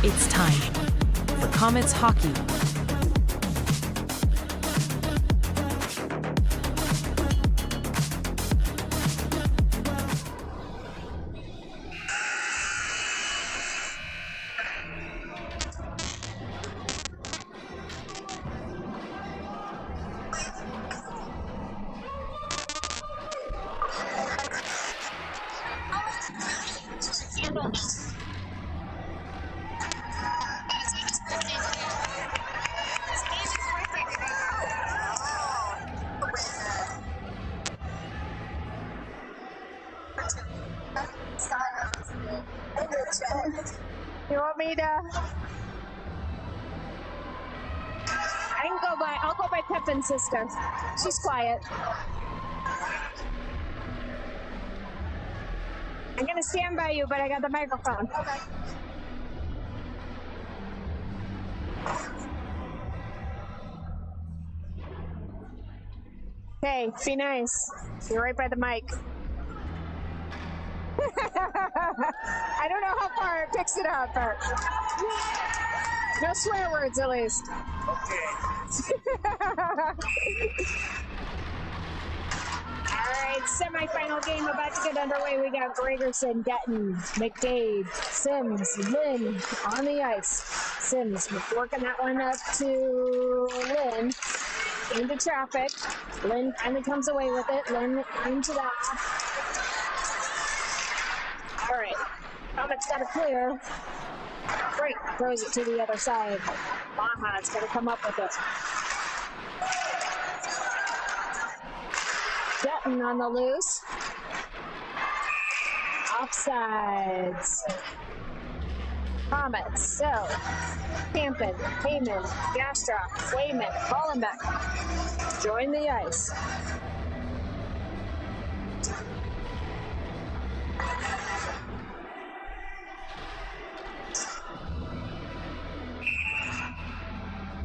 It's time for Comets Hockey. You want me to? I'll go by Pepin's sister. She's quiet. I'm gonna stand by you, but I got the microphone. Okay, be nice. You're right by the mic. I don't know how far it picks it up, but no swear words at least. All right, semifinal game about to get underway. We got Gregerson, Detton, McDade, Sims, Lynn on the ice. Sims working that one up to Lynn into traffic. Lynn finally comes away with it. Lynn into that. All right, Comets got a clear. Great, throws it to the other side. Maha's going to come up with it. Dutton on the loose. Offsides. Comets, so Campen, Heyman, Gastrop, Wayman, Hollenbeck join the ice.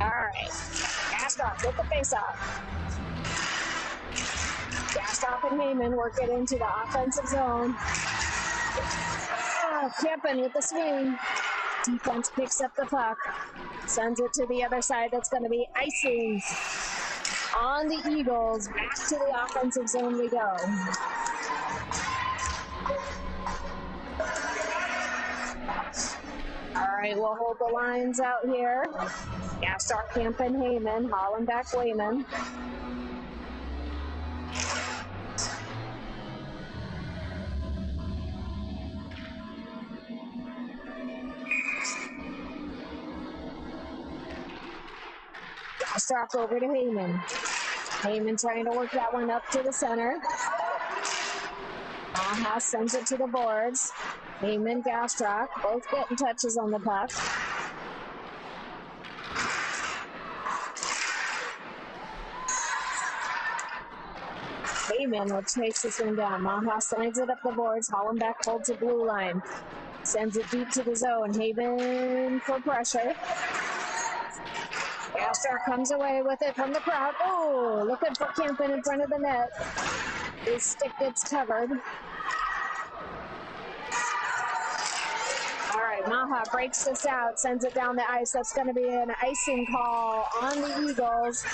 All right, Gastrop with the face-off. Gastrop and Heyman work it into the offensive zone. Campen with the swing. Defense picks up the puck, sends it to the other side. That's going to be icing on the Eagles. Back to the offensive zone we go. All right, we'll hold the lines out here. Gastrop, Campen, Heyman, Hollenbeck, Wayman. Gastrop over to Heyman. Heyman trying to work that one up to the center. Maha sends it to the boards. Heyman, Gastrop, both getting touches on the puck. Heyman will chase this one down. Maha sends it up the boards. Hollenbeck holds the blue line. Sends it deep to the zone. Heyman for pressure. Gastrop comes away with it from the crowd. Oh, looking for Campen in front of the net. His stick gets covered. All right, Maha breaks this out, sends it down the ice. That's going to be an icing call on the Eagles.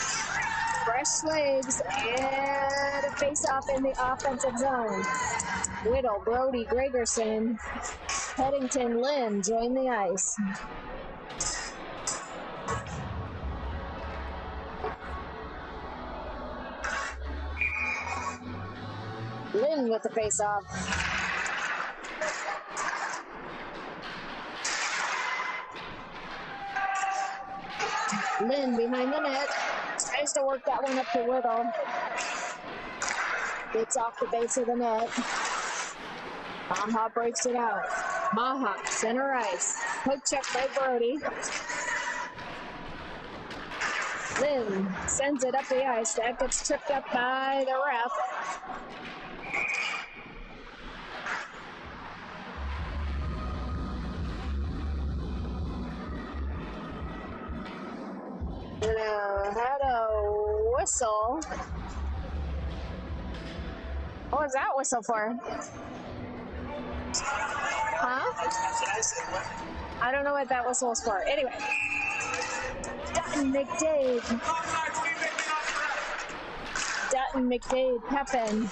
Fresh legs and a face-off in the offensive zone. Whittle, Brody, Gregerson, Peddington, Lynn join the ice. Lynn with the face-off. Lynn behind the net. Tries to work that one up to Whittle. Gets off the base of the net. Maha breaks it out. Maha, center ice. Poke check by Brody. Lynn sends it up the ice. That gets tripped up by the ref. Had a whistle. What was that whistle for? Huh? I don't know what that whistle was for. Anyway. Dutton, McDade. Dutton, McDade, Pepin.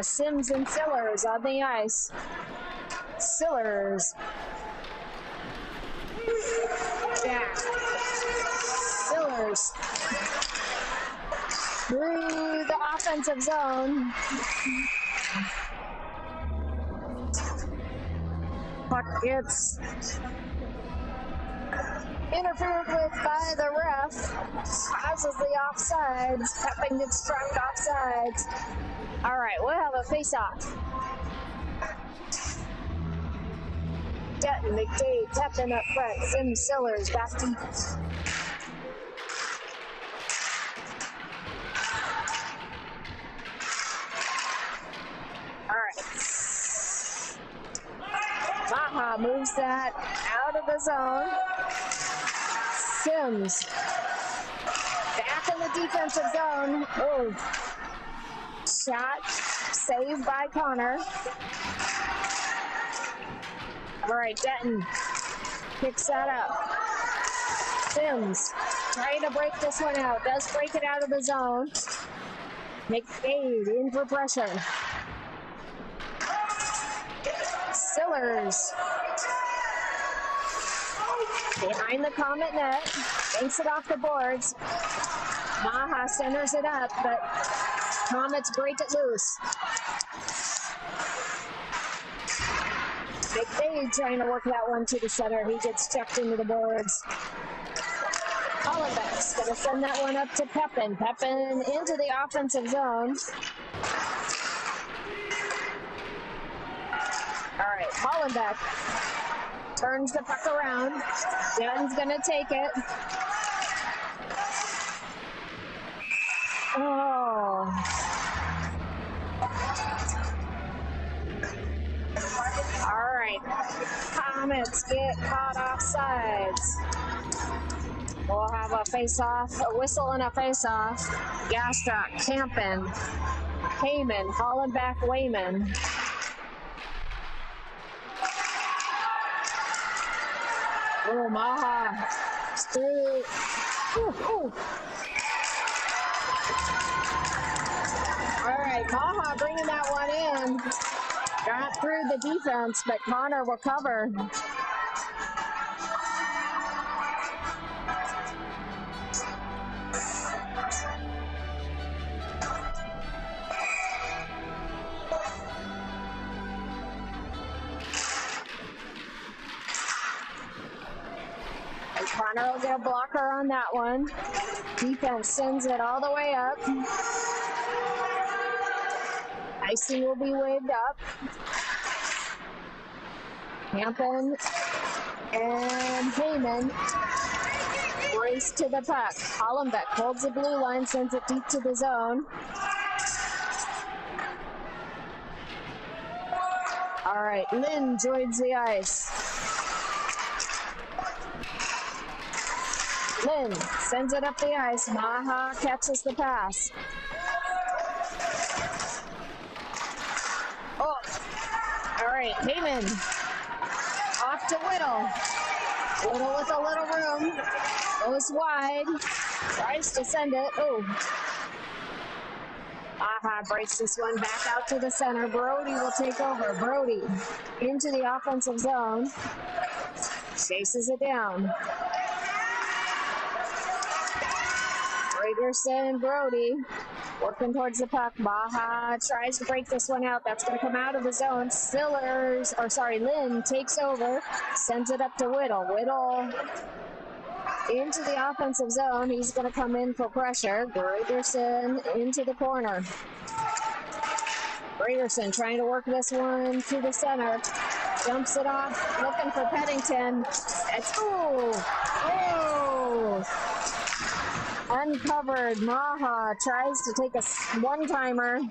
Sims and Sillers on the ice. Sillers. Back. Sillers. Through the offensive zone. Puck gets interfered with by the ref. Causes the offsides. Pepin gets struck offsides. All right, we'll have a face-off. Dutton, McDade, Pepin up front. Sims, Sillers, back deep. All right. Maha moves that out of the zone. Sims back in the defensive zone. Oh, shot saved by Connor. All right, Denton picks that up. Sims trying to break this one out. Does break it out of the zone. McDade in for pressure. Sillers behind the Comet net, banks it off the boards. Maha centers it up, but Comets break it loose. McDade trying to work that one to the center. He gets chucked into the boards. Hollenbeck's going to send that one up to Pepin. Pepin into the offensive zone. All right, Hollenbeck turns the puck around. Dutton's going to take it. Oh. All right, Comets get caught offsides. We'll have a face-off, a whistle and a face-off. Gastrock, Campen, Heyman, Hollenbeck, Wayman. Oh, Maha through. Ooh. All right, Maha bringing that one in. Got through the defense, but Connor will cover. Connor will get a blocker on that one. Defense sends it all the way up. Icing will be waved up. Campen and Heyman race to the puck. Hollenbeck holds the blue line, sends it deep to the zone. All right, Lynn joins the ice. Lynn sends it up the ice. Maha catches the pass. Oh, all right, Heyman off to Whittle. Whittle with a little room. Goes wide. Tries to send it. Oh. Maha breaks this one back out to the center. Brody will take over. Brody into the offensive zone. Chases it down. Gregerson and Brody working towards the puck. Maha tries to break this one out. That's going to come out of the zone. Lynn takes over, sends it up to Whittle. Whittle into the offensive zone. He's going to come in for pressure. Gregerson into the corner. Gregerson trying to work this one to the center. Jumps it off, looking for Peddington. Uncovered. Maha tries to take a one-timer.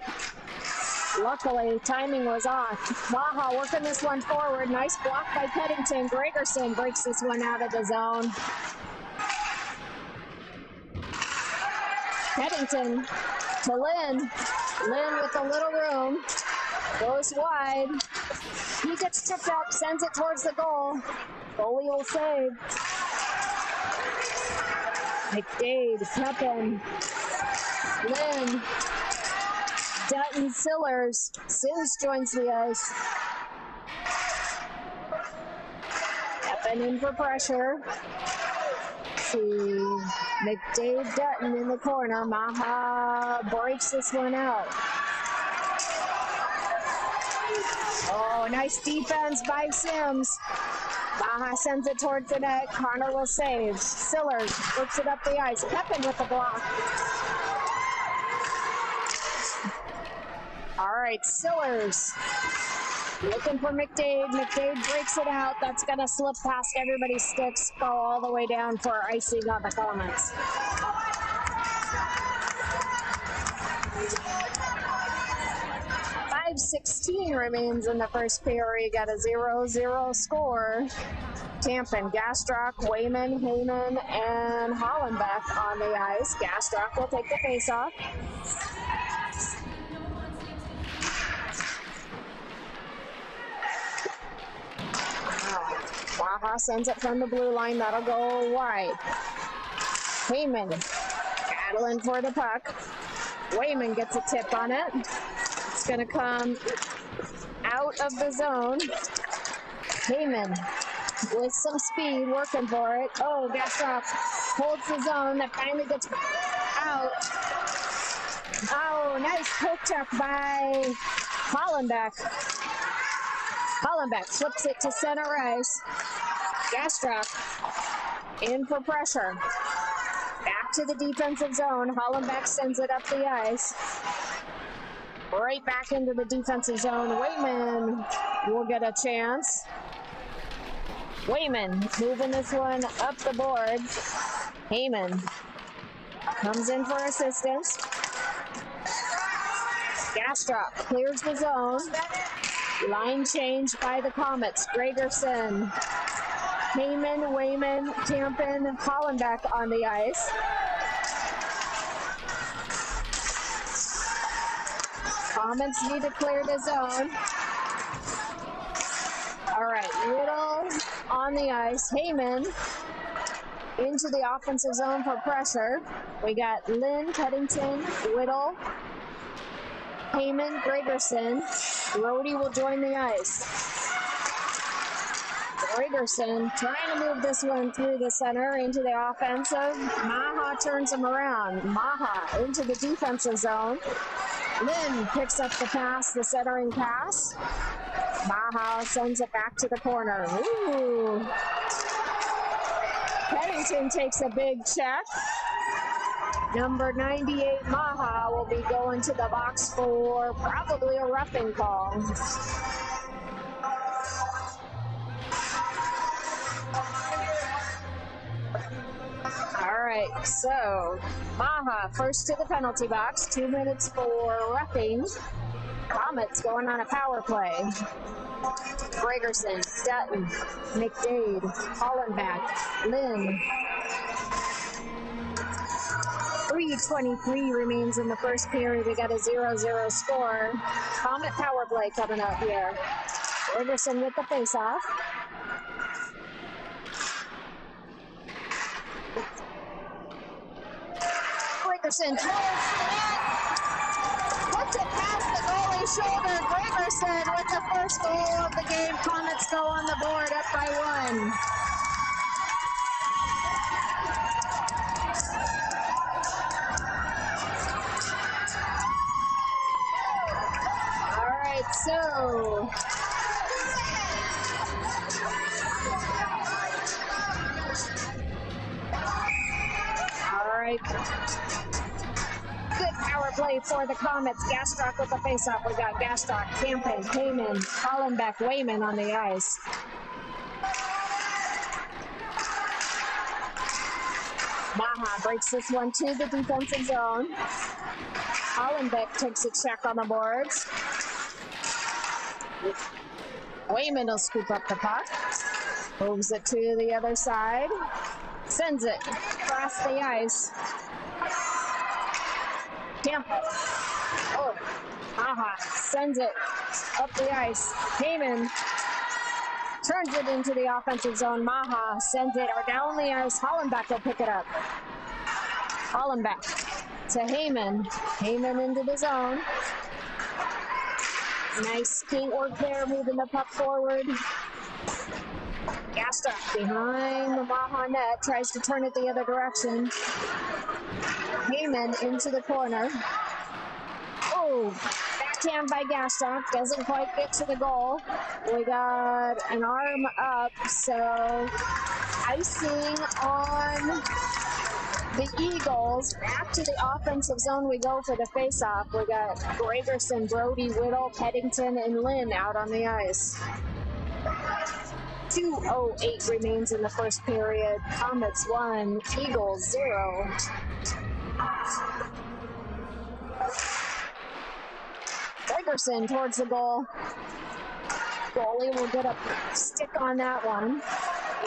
Luckily, timing was off. Maha working this one forward. Nice block by Peddington. Gregerson breaks this one out of the zone. Peddington to Lynn. Lynn with a little room. Goes wide. He gets tripped up, sends it towards the goal. Goalie will save. McDade, Pepin, Lynn, Dutton, Sillers. Sims joins the ice. Pepin in for pressure. See McDade, Dutton in the corner. Maha breaks this one out. Oh, nice defense by Sims. Maha sends it towards the net. Connor will save. Sillers works it up the ice. Pepin with the block. All right, Sillers looking for McDade. McDade breaks it out. That's going to slip past everybody's sticks, go all the way down for icing on the Comets. .5:16 remains in the first period. Got a 0-0 score. Tampin, Gastrock, Wayman, Heyman, and Hollenbeck on the ice. Gastrock will take the faceoff. Maha sends it from the blue line. That'll go wide. Heyman battling for the puck. Wayman gets a tip on it. It's going to come out of the zone. Heyman with some speed, working for it. Oh, Gastroff holds the zone. That finally gets out. Oh, nice poke check by Hollenbeck. Hollenbeck flips it to center ice. Gastroff in for pressure. Back to the defensive zone. Hollenbeck sends it up the ice. Right back into the defensive zone. Wayman will get a chance. Wayman moving this one up the board. Heyman comes in for assistance. Gastroff clears the zone. Line change by the Comets. Gregerson, Heyman, Wayman, Tampin, Hollenbeck on the ice. Comets need to clear the zone. All right, Whittle on the ice. Heyman into the offensive zone for pressure. We got Lynn, Peddington, Whittle, Heyman, Gregerson. Brody will join the ice. Gregerson trying to move this one through the center into the offensive. Maha turns him around. Maha into the defensive zone. Lynn picks up the pass, the centering pass. Maha sends it back to the corner. Ooh. Pennington takes a big check. Number 98, Maha, will be going to the box for probably a roughing call. All right, so Maha first to the penalty box. 2 minutes for roughing. Comets going on a power play. Gregerson, Dutton, McDade, Hollenbeck, Lynn. 3:23 remains in the first period. We got a 0-0 score. Comet power play coming up here. Gregerson with the faceoff. Gregerson towards the net. Puts it past the goalie's shoulder. Gregerson with the first goal of the game. Comets go on the board up by 1. So, all right. Good power play for the Comets. Gastrock with the faceoff. We got Gastrock, Tampin, Heyman, Hollenbeck, Wayman on the ice. Maha breaks this one to the defensive zone. Hollenbeck takes a check on the boards. Wayman will scoop up the puck. Moves it to the other side. Sends it across the ice. Tampa. Oh, Maha sends it up the ice. Heyman turns it into the offensive zone. Maha sends it down the ice. Hollenbeck will pick it up. Hollenbeck to Heyman. Heyman into the zone. Nice skate work there, moving the puck forward. Gastok behind the Maha net, tries to turn it the other direction. Heyman into the corner. Oh, backhand by Gastok, doesn't quite get to the goal. We got an arm up, so icing on the Eagles. Back to the offensive zone we go for the faceoff. We got Gregerson, Brody, Whittle, Peddington, and Lynn out on the ice. 2:08 remains in the first period. Comets 1, Eagles 0. Gregerson towards the goal. Goalie will get a stick on that one.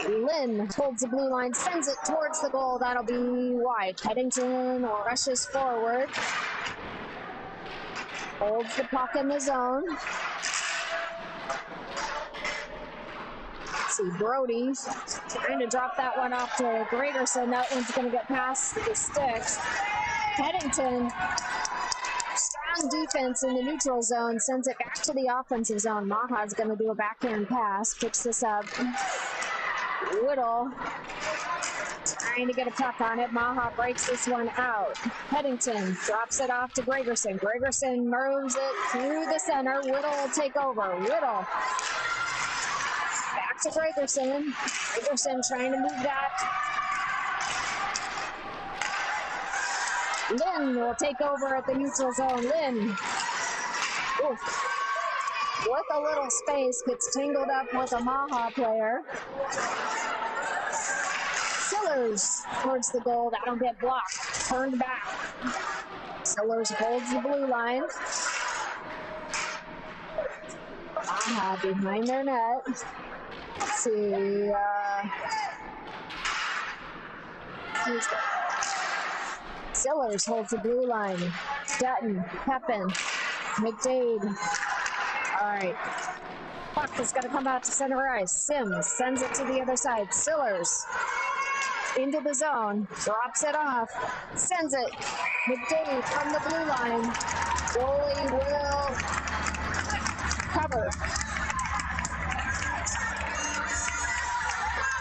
Lynn holds the blue line, sends it towards the goal. That'll be wide. Peddington rushes forward. Holds the puck in the zone. Let's see, Brody trying to drop that one off to Gregerson. That one's going to get past the sticks. Peddington, strong defense in the neutral zone, sends it back to the offensive zone. Maha's going to do a backhand pass, picks this up. Whittle trying to get a puck on it. Maha breaks this one out. Peddington drops it off to Gregerson. Gregerson moves it through the center. Whittle will take over. Whittle back to Gregerson. Gregerson trying to move that. Lynn will take over at the neutral zone. Lynn, oof, with a little space, gets tangled up with a Maha player. Sillers towards the goal. That'll get blocked. Turned back. Sillers holds the blue line. Maha behind their net. Let's see. Sillers holds the blue line. Dutton, Pepin, McDade. All right. Puck is going to come out to center ice. Sims sends it to the other side. Sillers into the zone. Drops it off. Sends it. McDade from the blue line. Goalie will cover.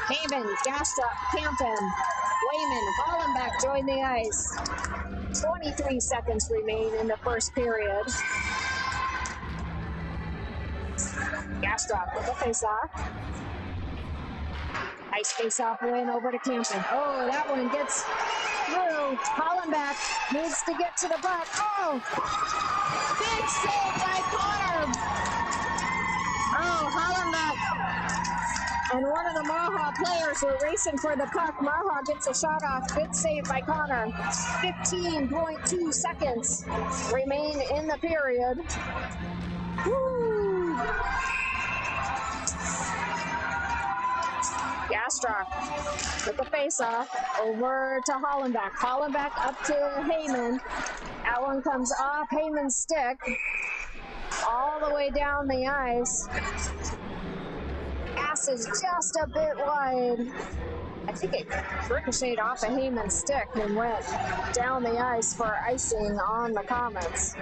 Heyman, Gastok, Campen, Wayman, Hollenbeck join the ice. 23 seconds remain in the first period. Gastok with the face-off. Nice face-off win over to Campen. Oh, that one gets through. Hollenbeck needs to get to the puck. Oh! Big save by Connor! Oh, Hollenbeck and one of the Maha players were racing for the puck. Maha gets a shot off. Good save by Connor. 15.2 seconds remain in the period. Woo! Gastok with the face-off over to Hollenbeck. Hollenbeck up to Heyman. That one comes off Heyman's stick all the way down the ice. Pass is just a bit wide. I think it ricocheted off of Heyman's stick and went down the ice for icing on the Comets.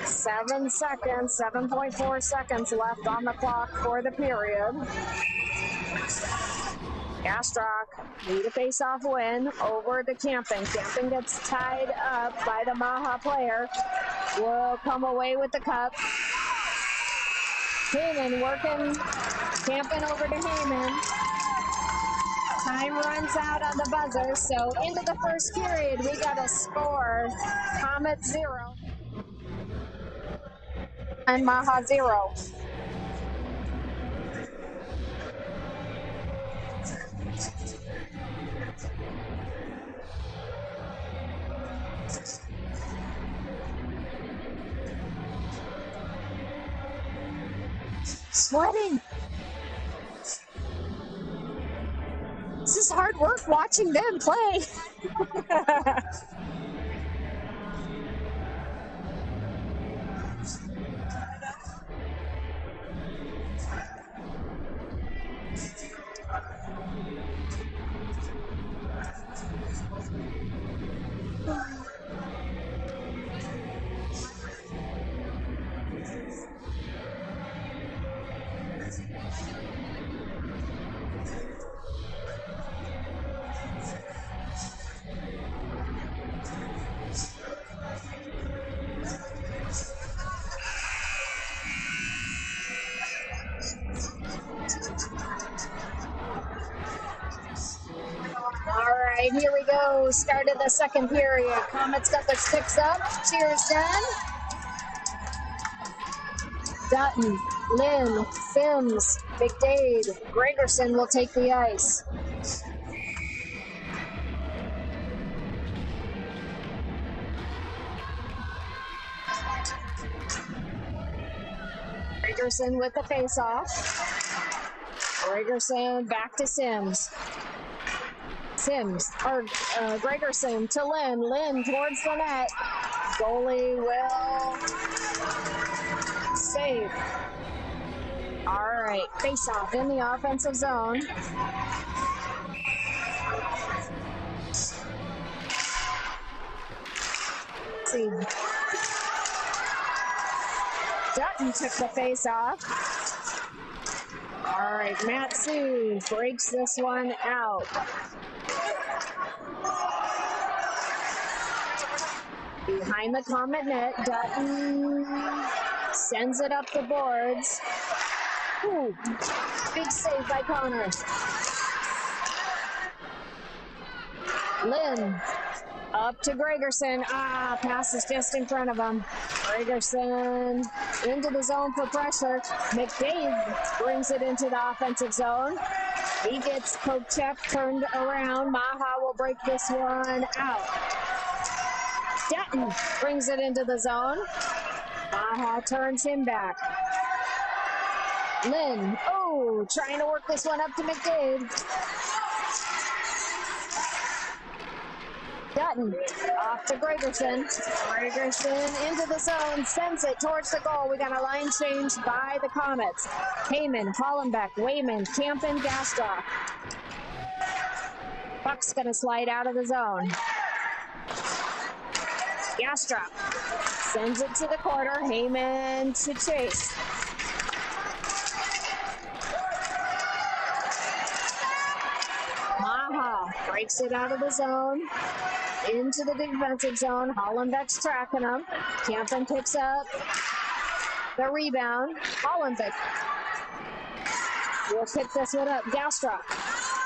7 seconds, 7.4 seconds left on the clock for the period. Gastok need a face-off win over to Campen. Campen gets tied up by the Maha player. Will come away with the cup. Heyman working, Campen over to Heyman. Time runs out on the buzzer, so into the first period, we got a score. Comets 0 and Maha 0. Sweating. This is hard work watching them play. the start of the second period. Comets got their sticks up. Cheers done. Dutton, Lynn, Sims, McDade, Gregerson will take the ice. Gregerson with the face-off. Gregerson back to Sims. Gregerson to Lynn. Lynn towards the net. Goalie will save. All right, face-off in the offensive zone. Let's see. Dutton took the face-off. All right, Matsu breaks this one out. Behind the Comet net, Dutton sends it up the boards. Ooh, big save by Connor. Lynn up to Gregerson. Pass is just in front of him. Gregerson into the zone for pressure. McDade brings it into the offensive zone. He gets Kokchep turned around. Maha will break this one out. Dutton brings it into the zone. Maha turns him back. Lynn, trying to work this one up to McDade. Dutton off to Gregerson. Gregerson into the zone, sends it towards the goal. We got a line change by the Comets. Heyman, Hollenbeck, Wayman, Campen, Gastroff. Puck's gonna slide out of the zone. Gastroff sends it to the corner. Heyman to chase. Maha breaks it out of the zone. Into the defensive zone. Hollenbeck's tracking him. Campen picks up the rebound. Hollenbeck will pick this one up. Gastroff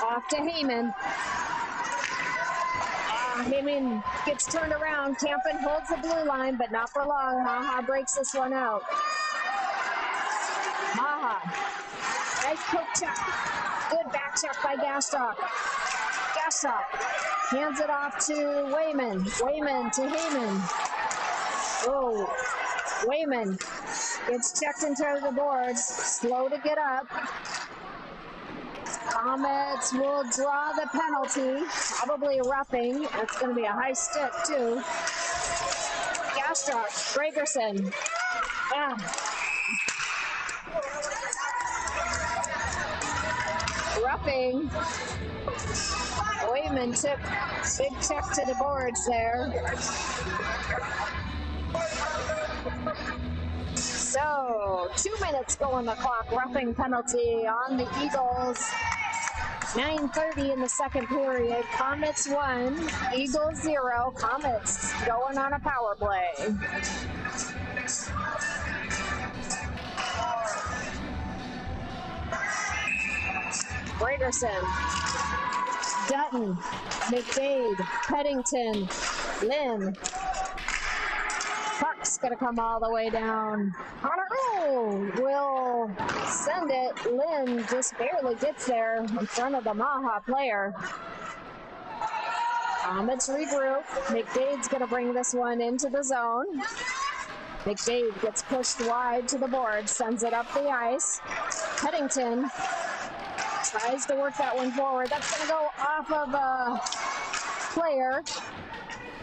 off to Heyman. Heyman gets turned around. Campen holds the blue line, but not for long. Maha breaks this one out. Maha. Nice poke check. Good back check by Gastroff. Gastroff hands it off to Wayman. Wayman to Heyman. Wayman gets checked into the boards. Slow to get up. Comets will draw the penalty. Probably a roughing. It's going to be a high stick, too. Gastroff, Gregerson. Roughing. Wayman took big check to the boards there. So, 2 minutes go on the clock. Roughing penalty on the Eagles. 9:30 in the second period. Comets 1, Eagles 0. Comets going on a power play. Gregerson, Dutton, McDade, Peddington, Lynn. Puck's gonna come all the way down. Connor will send it. Lynn just barely gets there in front of the Maha player. Comets regroup. McDade's gonna bring this one into the zone. McDade gets pushed wide to the board, sends it up the ice. Peddington tries to work that one forward. That's going to go off of a player.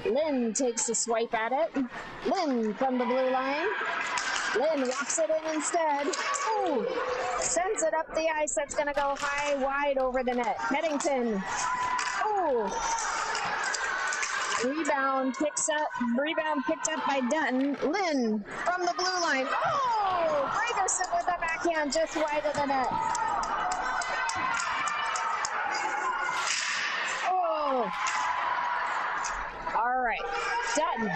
Lynn takes a swipe at it. Lynn from the blue line. Lynn walks it in instead. Sends it up the ice. That's going to go high, wide over the net. Peddington. Rebound picked up by Dutton. Lynn from the blue line. Gregerson with the backhand just wide of the net. All right, Dutton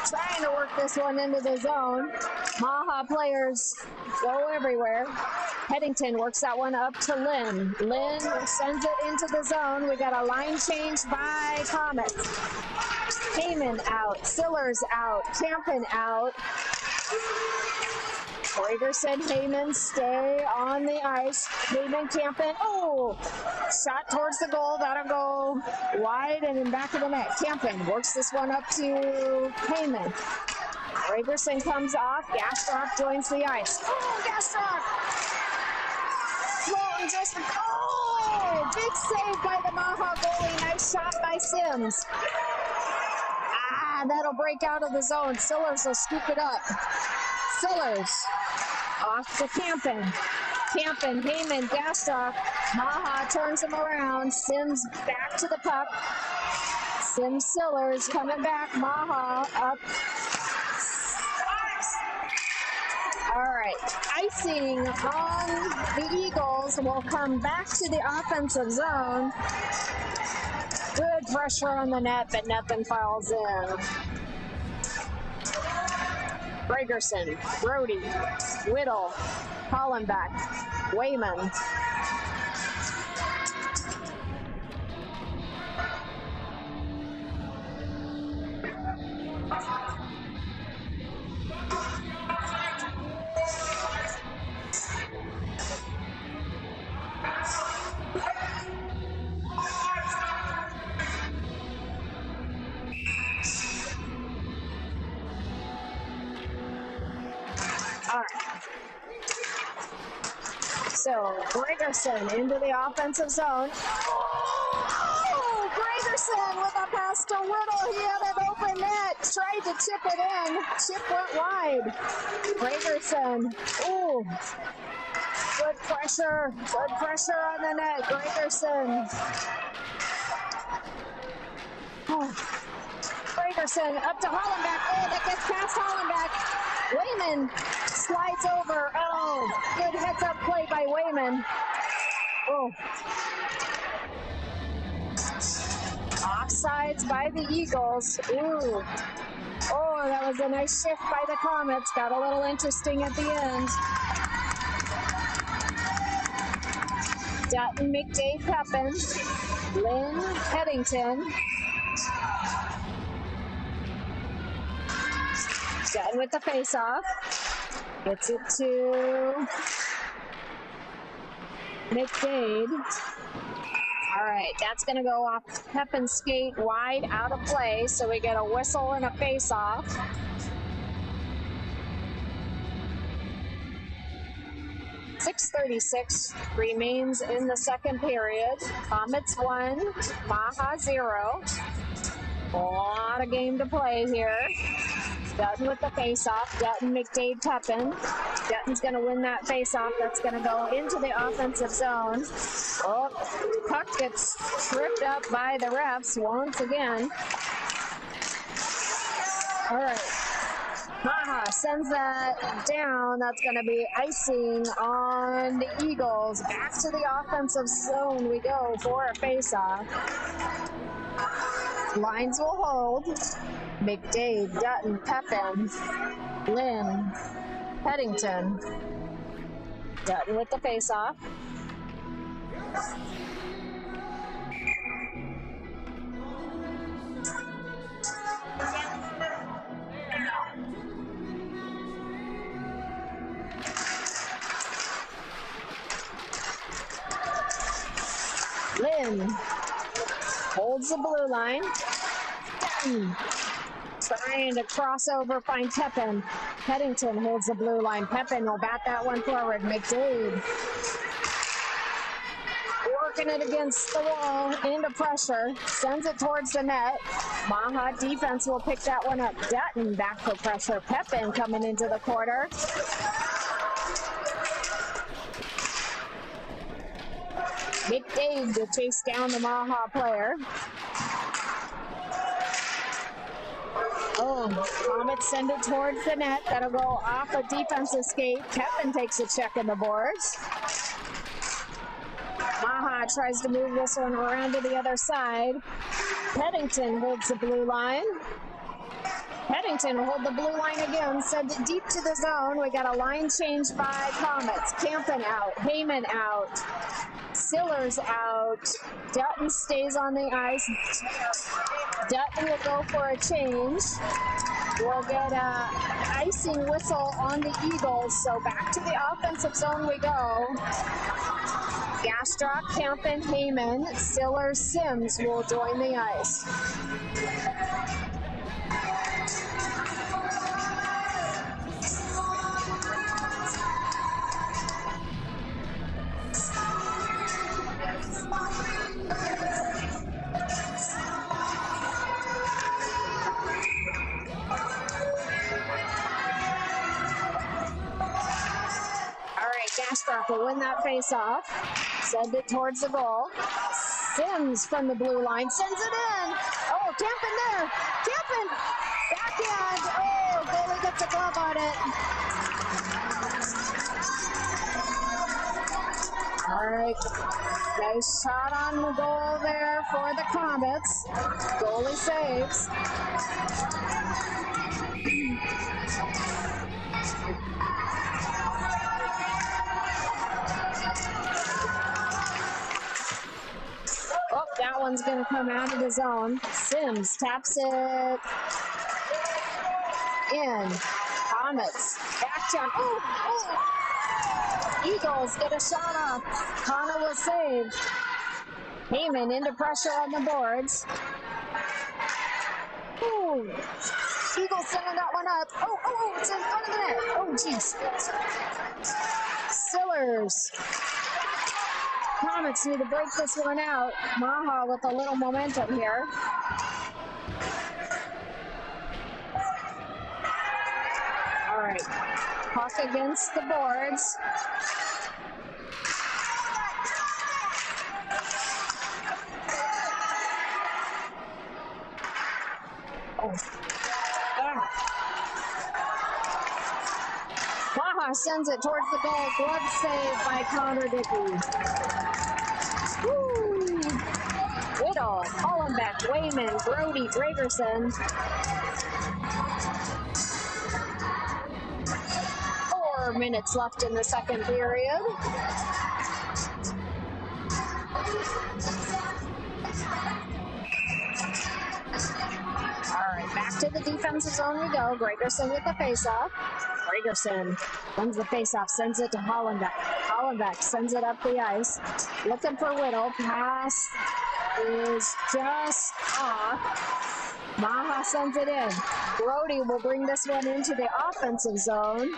trying to work this one into the zone. Maha players go everywhere. Headington works that one up to Lynn. Lynn sends it into the zone. We got a line change by Comets. Heyman out. Sillers out. Campen out. Gregerson, Heyman stay on the ice. Heyman, Campen. Oh! Shot towards the goal. That'll go wide and in back of the net. Campen works this one up to Heyman. Gregerson comes off. Gastrock joins the ice. Oh, Gastrock! Floating just. Oh! Big save by the Maha goalie. Nice shot by Sims. That'll break out of the zone. Sillers will scoop it up. Sillers off to Campen. Campen, Heyman, Gastrock. Maha turns him around. Sims back to the puck. Sims, Sillers coming back. Maha up. All right. Icing on the Eagles will come back to the offensive zone. Good pressure on the net, but nothing falls in. Gregerson, Brody, Whittle, Hollenbeck, Wayman. All right. So Gregerson into the offensive zone. Oh, Gregerson with a pass to Whittle. He had an open net. Tried to chip it in. Chip went wide. Gregerson. Ooh. Good pressure. Good pressure on the net. Gregerson. Oh. Gregerson up to Hollenbeck. Oh, that gets past Hollenbeck. Wayman slides over. Oh, good heads-up play by Wayman. Oh. Offsides by the Eagles. Ooh. Oh, that was a nice shift by the Comets. Got a little interesting at the end. Dutton, McDade, Pepin, Lynn, Headington. Dutton with the face-off. Gets it to McDade. All right, that's going to go off Pepin's skate wide out of play, so we get a whistle and a face-off. .636 remains in the second period. Comets 1, Maha 0. A lot of game to play here. Dutton with the face-off. Dutton, McDade, Pepin. Dutton's going to win that face-off. That's going to go into the offensive zone. Oh, puck gets tripped up by the refs once again. All right. Maha sends that down. That's going to be icing on the Eagles. Back to the offensive zone we go for a face-off. Lines will hold. McDade, Dutton, Pepin, Lynn, Headington. Dutton with the face-off. Lynn holds the blue line. Dutton trying to cross over, find Pepin. Headington holds the blue line. Pepin will bat that one forward. McDade working it against the wall, into pressure, sends it towards the net. Maha defense will pick that one up. Dutton back for pressure. Pepin coming into the quarter. McDade to chase down the Maha player. Oh, Comets send it towards the net. That'll go off a defensive skate. Pepin takes a check in the boards. Maha tries to move this one around to the other side. Headington holds the blue line. Pennington will hold the blue line again, send it deep to the zone. We got a line change by Comets. Campen out, Heyman out, Sillers out, Dutton stays on the ice. Dutton will go for a change. We'll get a icing whistle on the Eagles, so back to the offensive zone we go. Gastrock, Campen, Heyman, Stiller, Sims will join the ice. Gastrock will win that face-off. Send it towards the goal. Sims from the blue line sends it in. Oh, Campen there. Campen! Backhand. Oh, goalie gets a glove on it. All right. Nice shot on the goal there for the Comets. Goalie saves. Oh, that one's going to come out of the zone. Sims taps it in. Comets. Back down. Oh! Eagles get a shot off. Connor will save. Heyman into pressure on the boards. Ooh. Eagles sending that one up. Oh, it's in front of the net. Oh, jeez. Sillers. Comets need to break this one out. Maha with a little momentum here. All right. Puck against the boards. Maha sends it towards the goal. Glove save by Connor Dickey. Woo! Whittle, Hollenbeck, Wayman, Brody, Gregerson. 4 minutes left in the second period. All right, back to the defensive zone we go. Gregerson with the faceoff. Gregerson runs the faceoff, sends it to Hollenbeck. Hollenbeck sends it up the ice. Looking for Whittle. Pass is just off. Maha sends it in. Brody will bring this one into the offensive zone.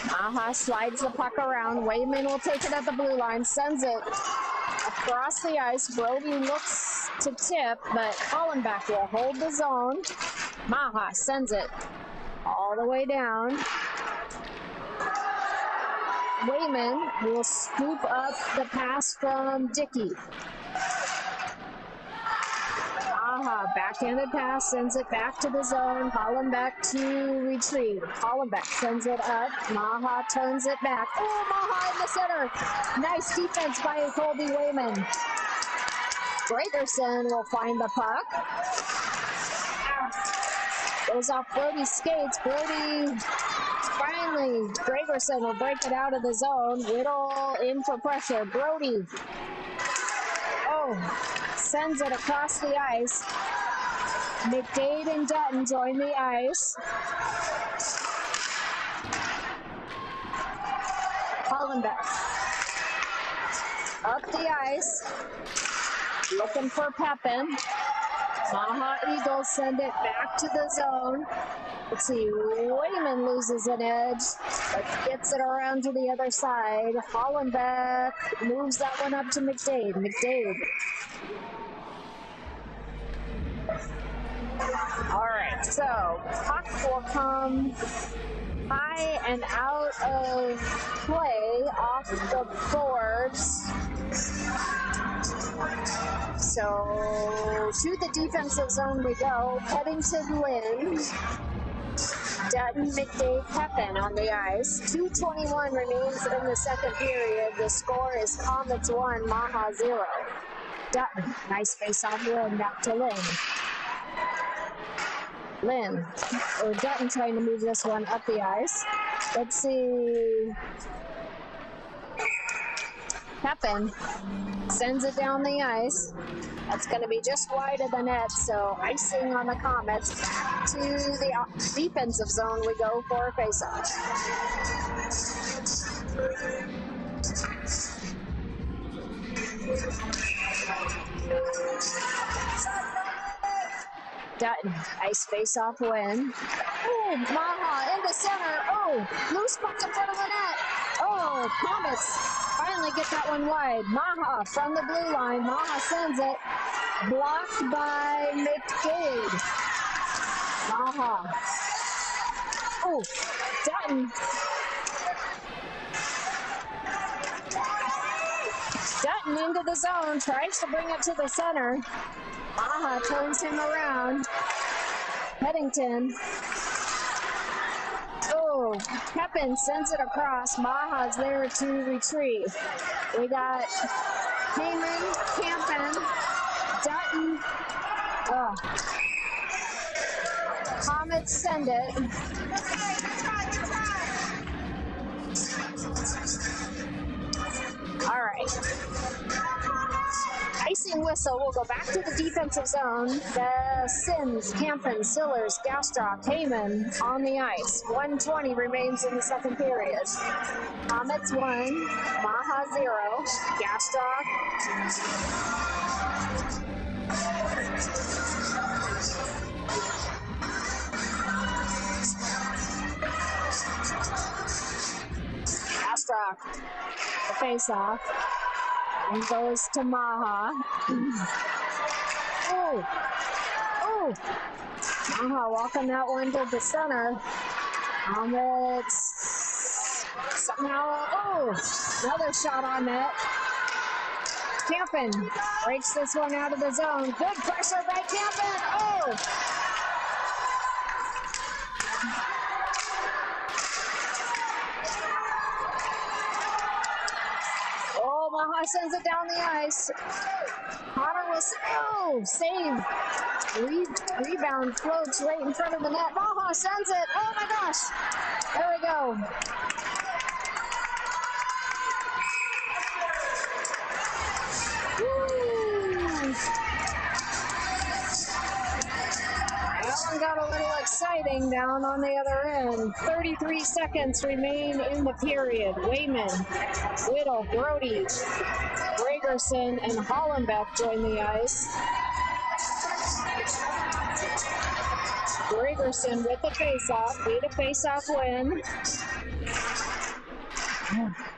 Maha slides the puck around. Wayman will take it at the blue line, sends it across the ice. Brody looks to tip, but Hollenbeck will hold the zone. Maha sends it all the way down. Wayman will scoop up the pass from Dickey. Maha, backhanded pass, sends it back to the zone. Hollenbeck to retrieve. Hollenbeck sends it up. Maha turns it back. Oh, Maha in the center. Nice defense by Colby Wayman. Gregerson will find the puck. Goes off Brody's skates. Brody finally, Gregerson will break it out of the zone. Whittle in for pressure. Brody. Sends it across the ice. McDade and Dutton join the ice. Hollenbeck. Up the ice. Looking for Pepin. Maha Eagles send it back to the zone. Let's see, Wayman loses an edge, but gets it around to the other side. Hollenbeck moves that one up to McDade. McDade. All right, so puck will come high and out of play off the boards. So to the defensive zone we go. Pennington wins. Dutton, McDade, Pepin on the ice. 2:21 remains in the second period. The score is Comets 1, Maha 0. Dutton, nice face-off win back to Lynn. Lynn, or Dutton trying to move this one up the ice. Let's see. Pepin sends it down the ice. That's going to be just wide of the net, so icing on the Comets. To the defensive zone we go for a faceoff. Dutton, ice face-off win. Oh, Maha into center. Oh, loose puck in front of the net. Oh, Comets finally get that one wide. Maha from the blue line. Maha sends it. Blocked by McDade. Maha. Oh, Dutton. Dutton into the zone. Tries to bring it to the center. Maha turns him around. Headington. Oh, Pepin sends it across. Maha's there to retrieve. We got Heyman, Campen, Dutton. Oh. Comets send it. All right. Icing whistle. We'll go back to the defensive zone. The Sims, Campen, Sillers, Gastrock, Heyman on the ice. 1:20 remains in the second period. Comets 1, Maha 0, Gastrock. Gastrock, the face-off. And goes to Maha. Oh, oh. Maha walking that one to the center. Comets somehow, oh, another shot on net. Campen breaks this one out of the zone. Good pressure by Campen. Oh. Maha sends it down the ice. Connor will save. Rebound floats right in front of the net. Maha sends it. Oh my gosh. There we go. Woo. That one got a little exciting down on the other end. 33 seconds remain in the period. Wayman, Whittle, Brody, Gregerson, and Hollenbeck join the ice. Gregerson with the faceoff. Need a faceoff win.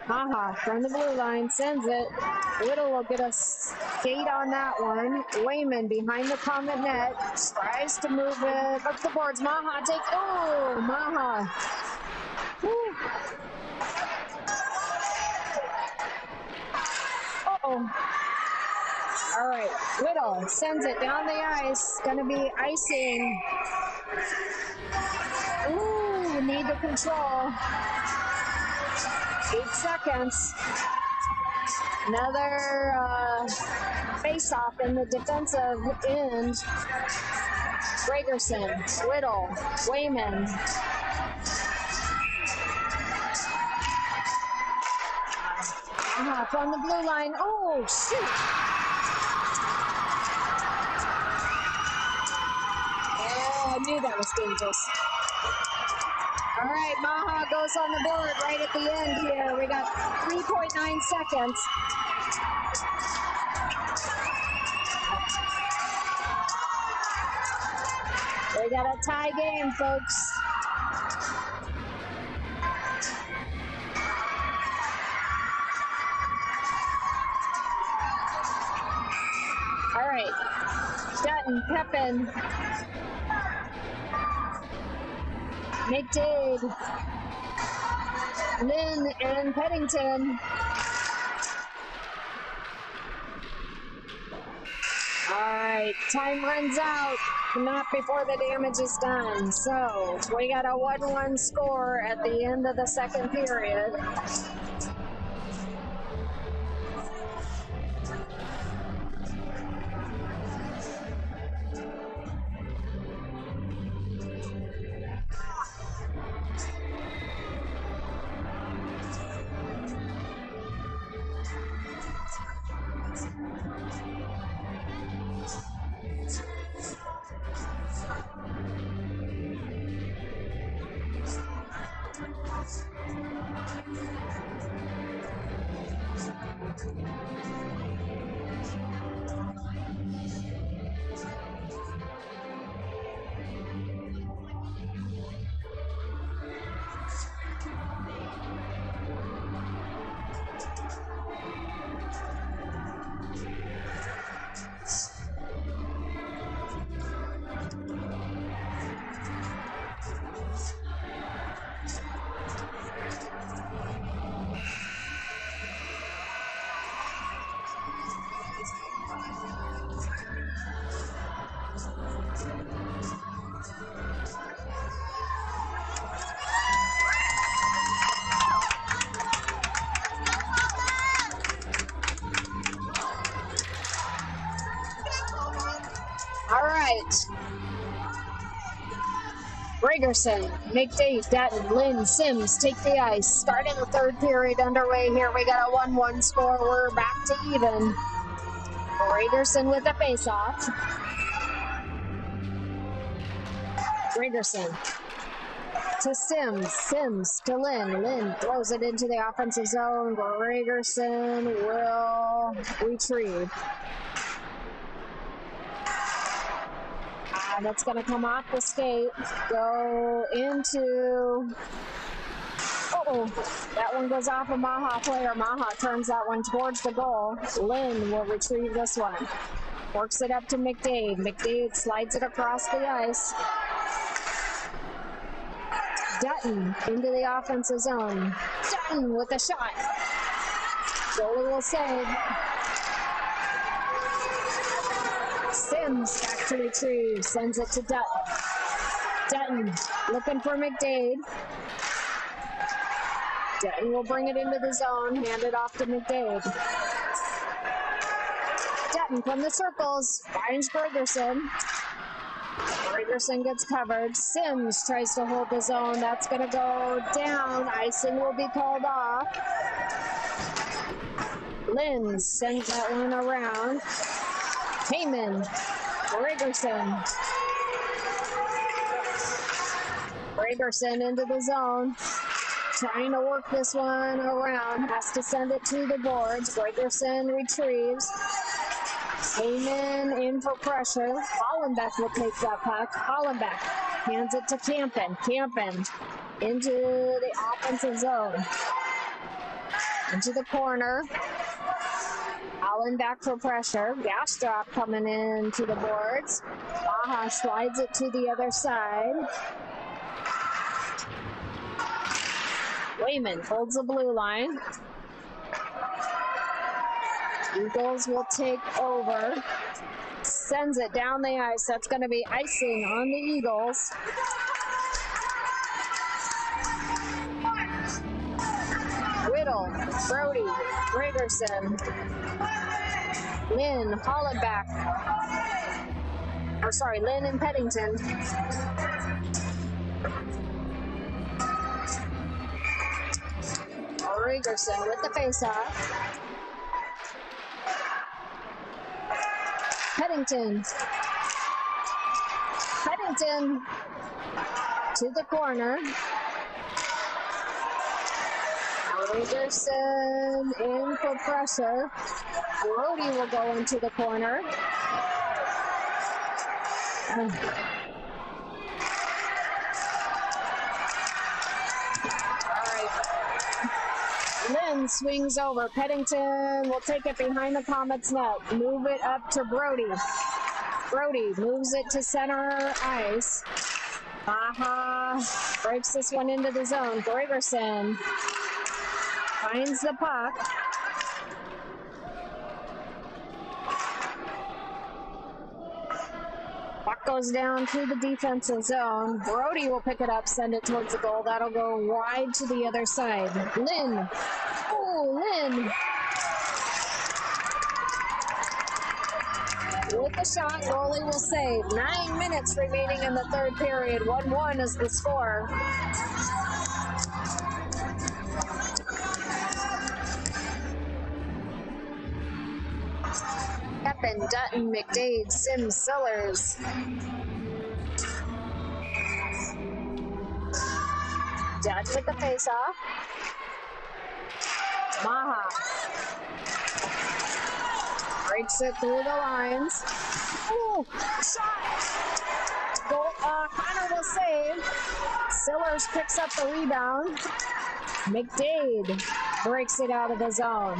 Maha from the blue line sends it. Whittle will get a skate on that one. Wayman behind the Comet net. Tries to move it up the boards. Maha takes. Oh, Maha. Woo. Uh-oh. All right. Whittle sends it down the ice. Gonna be icing. Ooh, need to control. 8 seconds. Another face-off in the defensive end. Gregerson, Whittle, Wayman. From the blue line. Oh, shoot. Oh, I knew that was dangerous. All right, Maha goes on the board right at the end here. We got 3.9 seconds. We got a tie game, folks. All right, Dutton, Pepin, McDade, Lynn, and Peddington. All right, time runs out, not before the damage is done. So we got a 1-1 score at the end of the second period. All right. Gregerson, McDade, Dutton, Lynn, Sims take the ice. Starting the third period underway here. We got a 1-1 score. We're back to even. Gregerson with the faceoff. Gregerson to Sims. Sims to Lynn. Lynn throws it into the offensive zone. Gregerson will retrieve. That's going to come off the skate, go into, that one goes off a Maha player. Maha turns that one towards the goal. Lynn will retrieve this one. Works it up to McDade. McDade slides it across the ice. Dutton into the offensive zone. Dutton with a shot. Goalie will save. Sims back to retrieve, sends it to Dutton. Dutton looking for McDade. Dutton will bring it into the zone, hand it off to McDade. Dutton from the circles, finds Gregerson. Gregerson gets covered. Sims tries to hold the zone. That's going to go down. Icing will be called off. Lynn sends that one around. Heyman, Gregerson. Gregerson into the zone. Trying to work this one around. Has to send it to the boards. Gregerson retrieves. Heyman in for pressure. Hollenbeck will take that puck. Hollenbeck hands it to Campen. Campen into the offensive zone. Into the corner. Allen back for pressure. Gastrop coming in to the boards. Baja slides it to the other side. Wayman holds the blue line. Eagles will take over. Sends it down the ice. That's going to be icing on the Eagles. Whittle, Brody, Gregerson, Lynn, Hollenbeck. Lynn and Peddington. Gregerson with the faceoff. Peddington to the corner. Gregerson in for pressure. Brody will go into the corner. All right. Lynn swings over. Peddington will take it behind the Comets net. Move it up to Brody. Brody moves it to center ice. Baja breaks this one into the zone. Gregerson finds the puck. Puck goes down to the defensive zone. Brody will pick it up, send it towards the goal. That'll go wide to the other side. Lynn. Oh, Lynn. With the shot, goalie will save. 9 minutes remaining in the third period. 1-1 is the score. Pepin, Dutton, McDade, Sims, Sellers. Dutton with the face-off. Maha breaks it through the lines. Ooh, Connor will save. Sillers picks up the rebound. McDade breaks it out of the zone.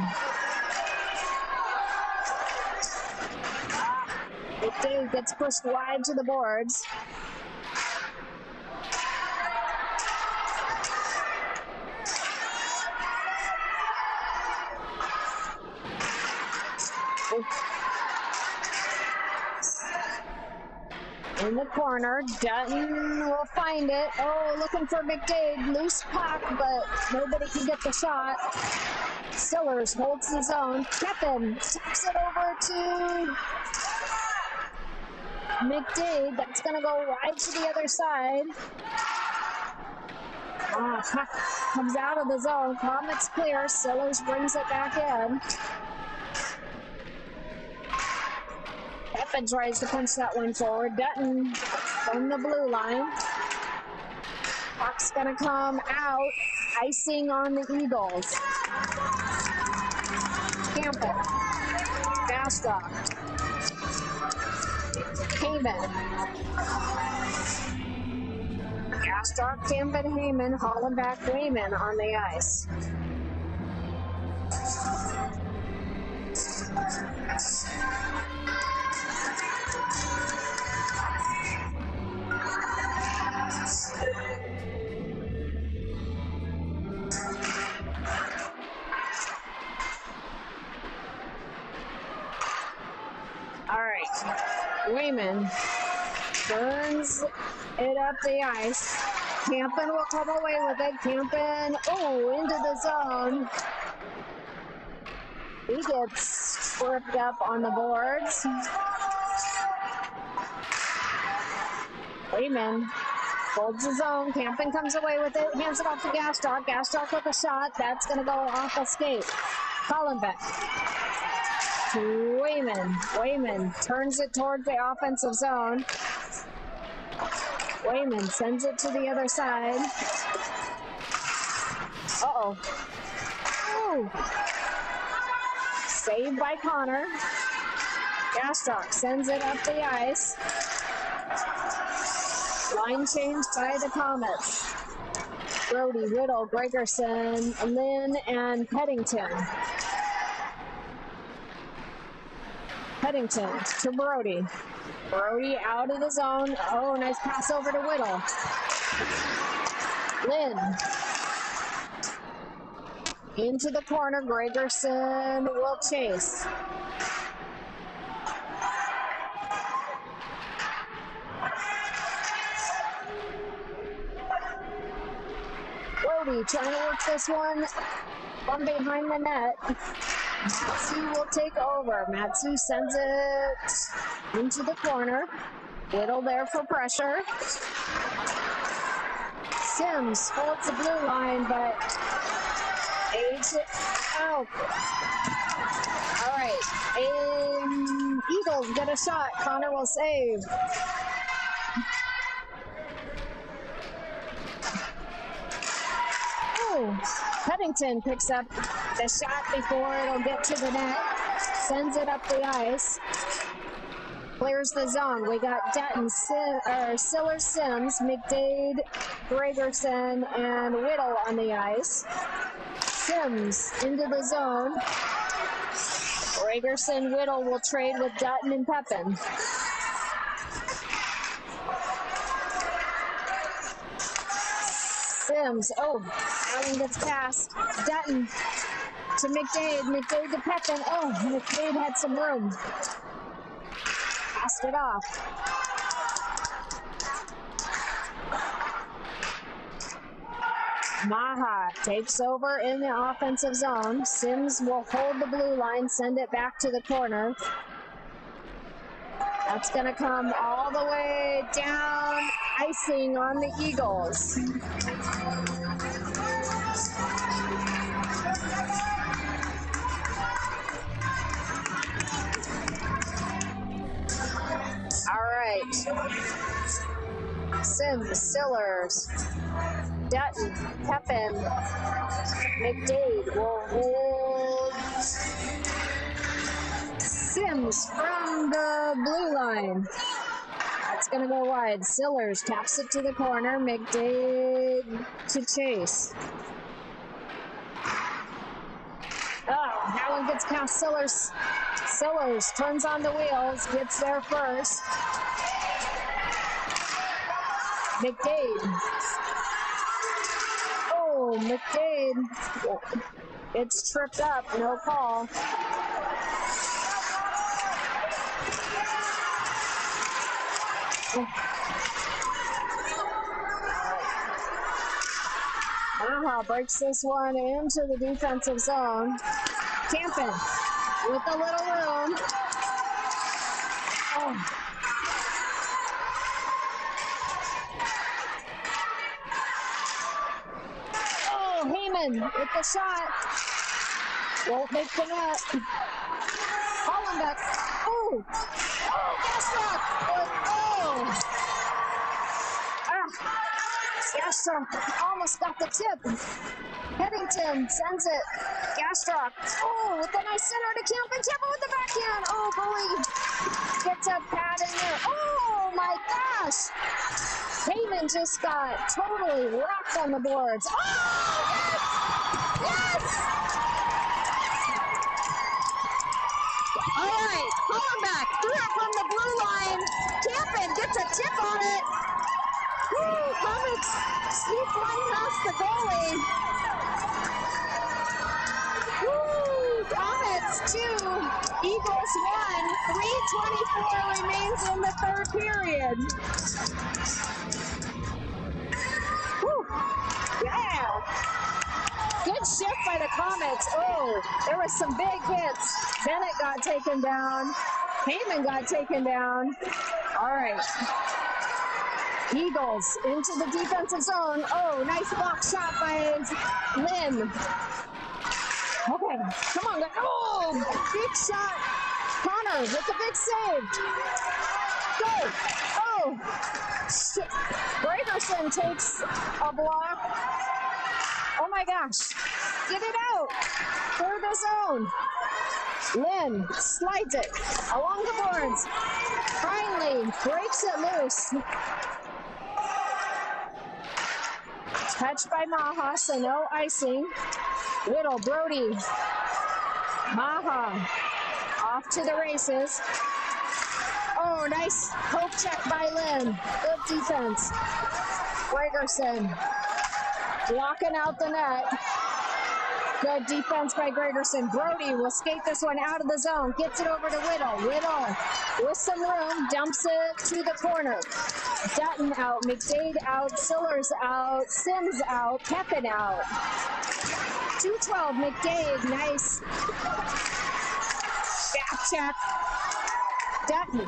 McDade gets pushed wide to the boards. In the corner, Dutton will find it. Oh, looking for McDade. Loose puck, but nobody can get the shot. Sillers holds his own. Pepin taps it over to McDade. That's going to go wide to the other side. Puck comes out of the zone. Comets clear. Sillers brings it back in. Pepin tries to punch that one forward. Dutton from the blue line. Puck's gonna come out. Icing on the Eagles. Campbell. Bastock. Heyman. Bastock, Campbell, Heyman, Hollenbach, Wayman on the ice. All right, Wayman burns it up the ice. Campen will come away with it. Campen, into the zone. He gets tripped up on the boards. Wayman holds his own. Campen comes away with it, hands it off to Gastock. Gastock with a shot. That's going to go off a skate. Hollenbeck. Wayman. Wayman turns it towards the offensive zone. Wayman sends it to the other side. Uh-oh. Ooh. Saved by Connor. Gastock sends it up the ice. Line change by the Comets. Brody, Riddle, Gregerson, Lynn, and Peddington. Peddington to Brody. Brody out of the zone. Oh, nice pass over to Whittle. Lynn. Into the corner. Gregerson will chase. Brody trying to work this one from behind the net. Matsu will take over. Matsu sends it into the corner. Whittle there for pressure. Sims holds the blue line, but aids it out. All right. And Eagles get a shot. Connor will save. Peddington picks up the shot before it'll get to the net. Sends it up the ice. Clears the zone. We got Dutton, Siller, Sims, McDade, Gregerson, and Whittle on the ice. Sims into the zone. Gregerson, Whittle will trade with Dutton and Pepin. Sims, Allen gets past. Dutton to McDade. McDade to Pepin. McDade had some room. Passed it off. Maha takes over in the offensive zone. Sims will hold the blue line, send it back to the corner. That's going to come all the way down, icing on the Eagles. All right. Sims, Sillers. Dutton, Pepin, McDade will hold Sims from the blue line. That's going to go wide. Sillers taps it to the corner. McDade to chase. Oh, that one gets past Sillers. Sillers turns on the wheels, gets there first. McDade. Oh, McDade. It's tripped up, no call. Breaks this one into the defensive zone. Campen with a little room. Oh. Heyman with the shot. Won't make the net. Hollenbeck. Oh, Gastrock. Oh. Gastrock almost got the tip. Headington sends it. Gastrock. Oh, with a nice center to Campen. Campen with the backhand. Oh, bully. Gets a pad in there. Oh, my gosh. Heyman just got totally rocked on the boards. Oh, yes! Yes! All right, Hollenbeck threw it from the blue line. Campen gets a tip on it. Woo, Comets sneak one past the goalie. Woo, Comets 2, Eagles 1. 3:24 remains in the third period. Woo, yeah. Good shift by the Comets. Oh, there was some big hits. Bennett got taken down. Heyman got taken down. All right. Eagles into the defensive zone. Oh, nice block shot by Lynn. Okay, come on. Oh, big shot. Connor with the big save. Go. Oh, Gregerson takes a block. Oh my gosh. Get it out. Through the zone. Lynn slides it along the boards. Finally breaks it loose. Touched by Maha, so no icing. Whittle, Brody. Maha off to the races. Oh, nice poke check by Lynn. Good defense. Gregerson blocking out the net. Good defense by Gregerson. Brody will skate this one out of the zone. Gets it over to Whittle. Whittle with some room. Dumps it to the corner. Dutton out. McDade out. Sillers out. Sims out. Pepin out. 2-12. McDade. Nice. Back check. Dutton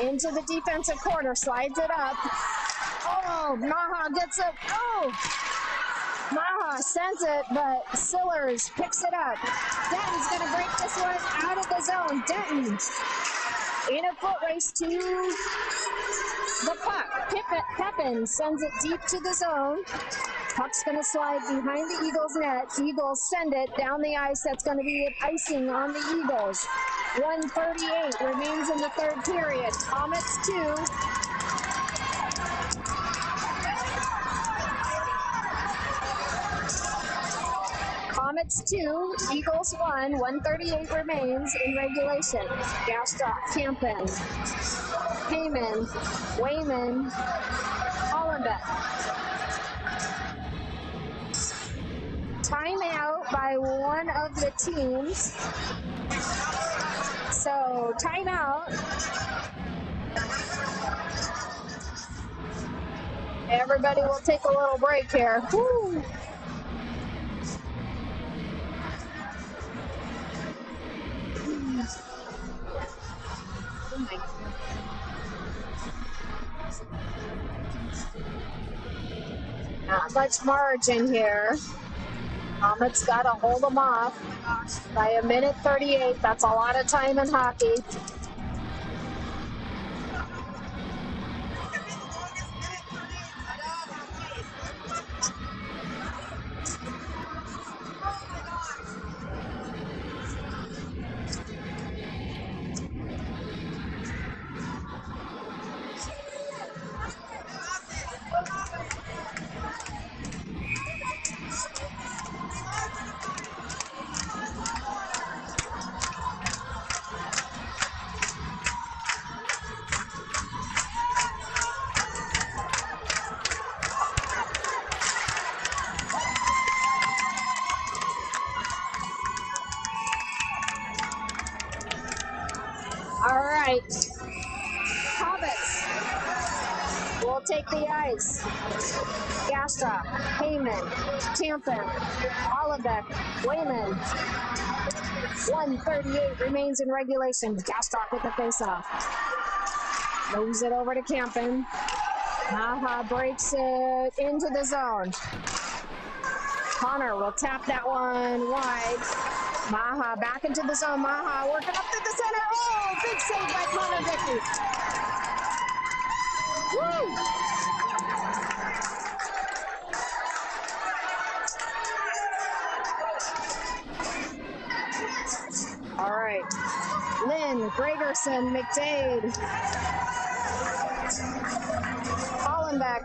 into the defensive corner. Slides it up. Oh, Maha gets it. Oh! Maha sends it, but Sillers picks it up. Denton's going to break this one out of the zone. Denton in a foot race to the puck. Pepin sends it deep to the zone. Puck's going to slide behind the Eagles' net. Eagles send it down the ice. That's going to be icing on the Eagles. 1:38 remains in the third period. Comets 2. Comets 2, Eagles 1, 1:38 remains in regulation. Gastrock, Campen, Heyman, Wayman, Hollenbeck. Timeout by one of the teams. So, timeout. Everybody will take a little break here. Woo. Not much margin here. Comets got to hold them off by 1:38. That's a lot of time in hockey. right. Comets will take the ice. Gastra, Heyman, Tampin, Hollenbeck, Wayman. 1:38 remains in regulation. Gastrock with the faceoff. Moves it over to Campen. Maha breaks it into the zone. Connor will tap that one wide. Maha back into the zone. Maha working up to the center. Oh, big save by Connor Dickey. Woo! All right. Lynn, Gregerson, McDade, Hollenbeck.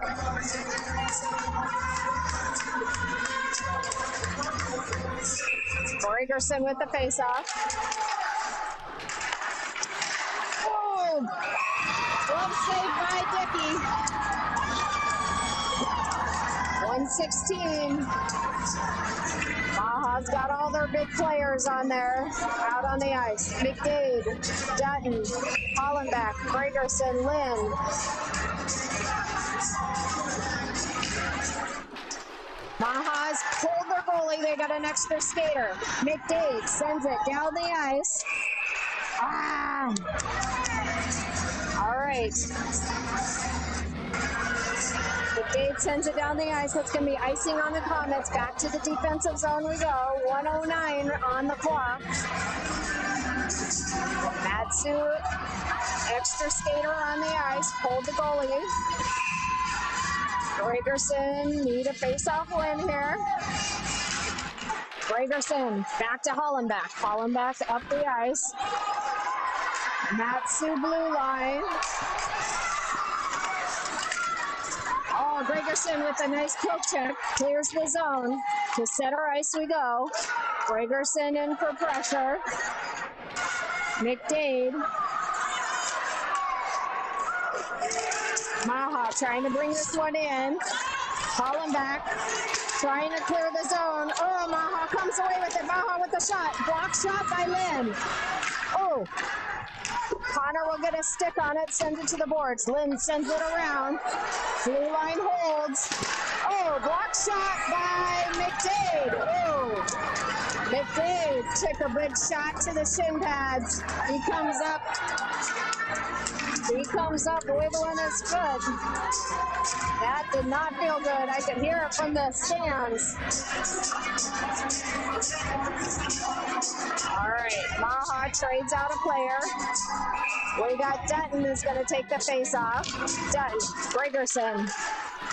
Gregerson with the faceoff. Oh! Glove save by Dickey. 116. Maha's got all their big players on there, out on the ice. McDade, Dutton, Hollenbeck, Gregerson, Lynn. Maha's pulled their goalie. They got an extra skater. McDade sends it down the ice. Ah! All right. McDade sends it down the ice. That's going to be icing on the Comets. Back to the defensive zone we go. 1:09 on the clock. Matsu, extra skater on the ice. Pulled the goalie. Gregerson need a face-off win here. Gregerson back to Hollenbeck. Hollenbeck up the ice. Matsu blue line. Oh, Gregerson with a nice poke check. Clears the zone. To center ice we go. Gregerson in for pressure. McDade. Maha trying to bring this one in. Hollenbeck trying to clear the zone. Oh, Maha comes away with it. Maha with the shot. Block shot by Lynn. Oh. Connor will get a stick on it, sends it to the boards. Lynn sends it around. Blue line holds. Oh, block shot by McDade. Oh, McDade took a big shot to the shin pads. He comes up wiggling his foot. That did not feel good. I could hear it from the stands. All right, Maha trades out a player. We got Dutton who's going to take the face-off. Dutton, Gregerson.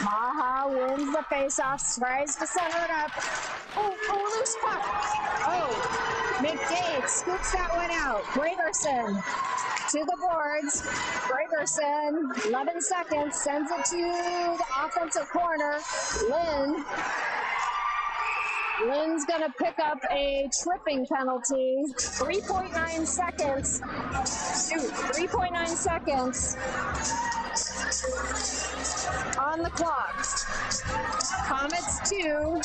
Maha wins the face-off, tries to center it up. Oh, loose puck. Oh, McDade scoops that one out. Gregerson to the boards. Gregerson, 11 seconds, sends it to the offensive corner. Lynn's going to pick up a tripping penalty. 3.9 seconds. 3.9 seconds on the clock. Comets 2.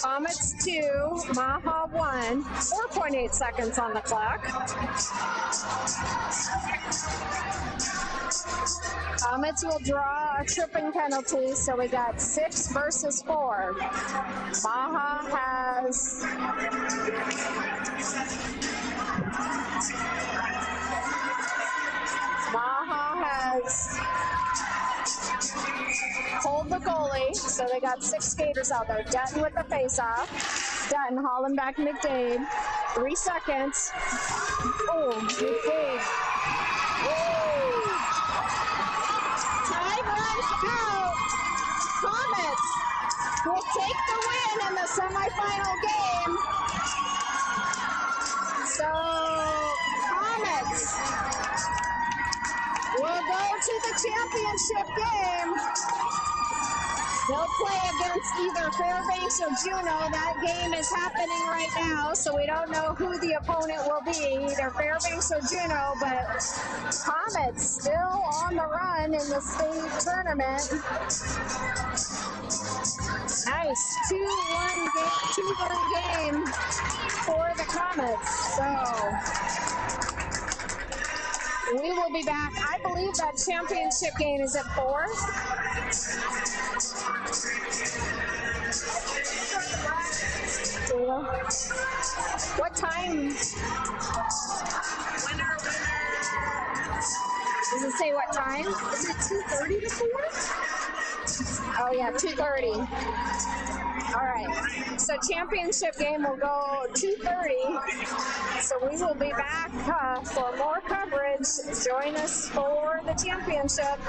Comets 2, Maha 1. 4.8 seconds on the clock. Comets will draw a tripping penalty, so we got 6 versus 4. Maha has pulled the goalie, so they got 6 skaters out there. Dutton with the face-off. Dutton, Hollenbeck, McDade. 3 seconds. Oh, McDade. Oh. Time runs out. Comets will take the win in the semifinal game. So, Comets will go to the championship game They'll play against either Fairbanks or Juneau. That game is happening right now, so we don't know who the opponent will be, either Fairbanks or Juneau, but Comets still on the run in the state tournament. Nice 2-1 game for the Comets. So we will be back. I believe that championship game is at 4. What time? Does it say what time? Is it 2:30 to 4? Oh yeah, 2:30. All right. So championship game will go 2:30. So we will be back for more coverage. Join us for the championship.